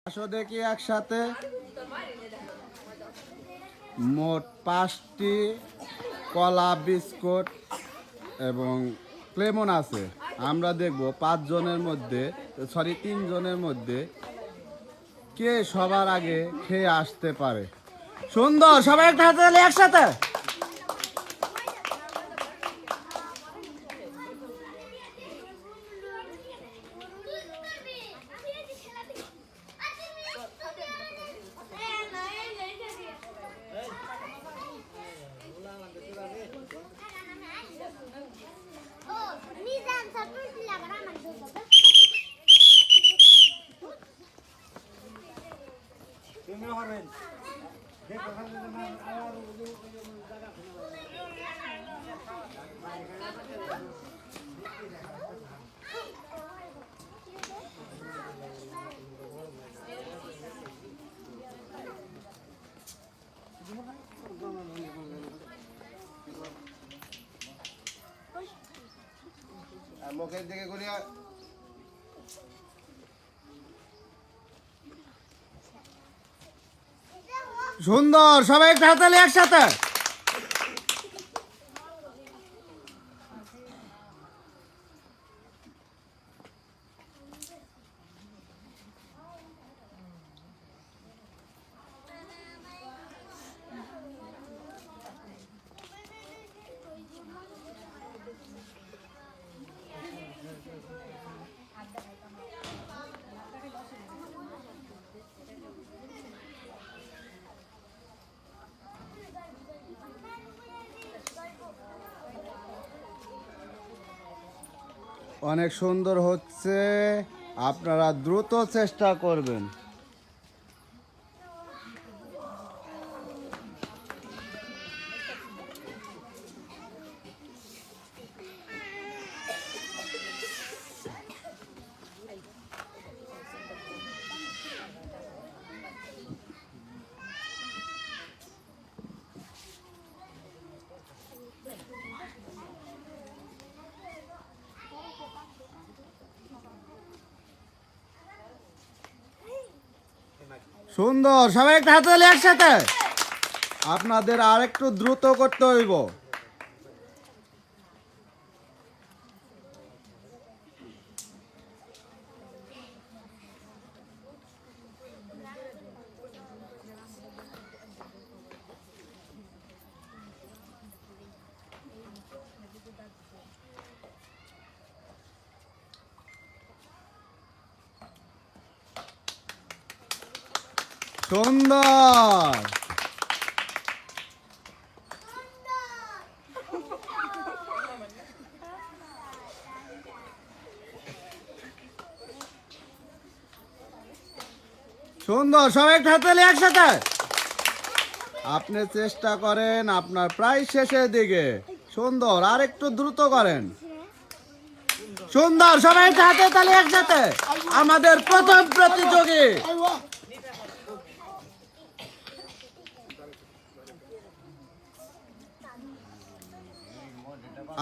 আসো দেখি একসাথে মোট 5টি কলা বিস্কুট এবং ক্লেমন আছে। আমরা দেখব 5 জনের মধ্যে 3 জনের মধ্যে কে সবার আগে খেয়ে আসতে পারে। সুন্দর, সবাই একটা হাতে তালি একসাথে। মুখের দিকে করিয়া সুন্দর, সবাই একটা হাতালি একসাথে। অনেক সুন্দর হচ্ছে, আপনারা দ্রুত চেষ্টা করবেন। সুন্দর, সবাই একটা হাতে তালি একসাথে। আপনাদের আর একটু দ্রুত করতে হইব। সুন্দর, সুন্দর, সবাই একটা হাতে তালি একসাথে। আপনি চেষ্টা করেন, আপনার প্রায় শেষের দিকে। সুন্দর, আর একটু দ্রুত করেন। সুন্দর, সবাই একটা হাতে তালি একসাথে। আমাদের প্রথম প্রতিযোগী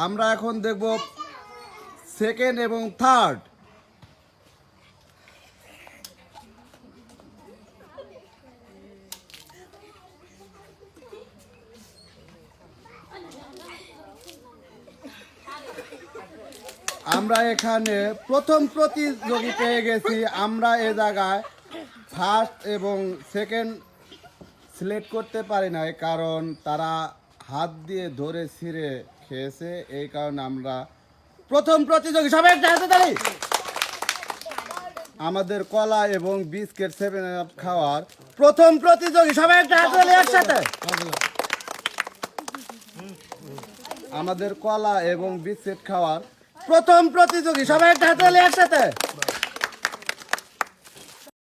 আমরা এখন দেখব সেকেন্ড এবং থার্ড। আমরা এখানে প্রথম প্রতিযোগী পেয়ে গেছি। আমরা এ জায়গায় ফার্স্ট এবং সেকেন্ড সিলেক্ট করতে পারি নাই, কারণ তারা হাত দিয়ে ধরে ছিঁড়ে খেয়েছে। এই কারণে আমরা প্রথম প্রতিযোগী, সবাই একটা হাতে তালি। আমাদের কলা এবং বিস্কিট 7 আপ খাওয়ার প্রথম প্রতিযোগী, সবাই একটা হাতে তালি একসাথে। আমাদের কলা এবং বিস্কিট খাওয়ার প্রথম প্রতিযোগী, সবাই একটা হাতে তালি একসাথে।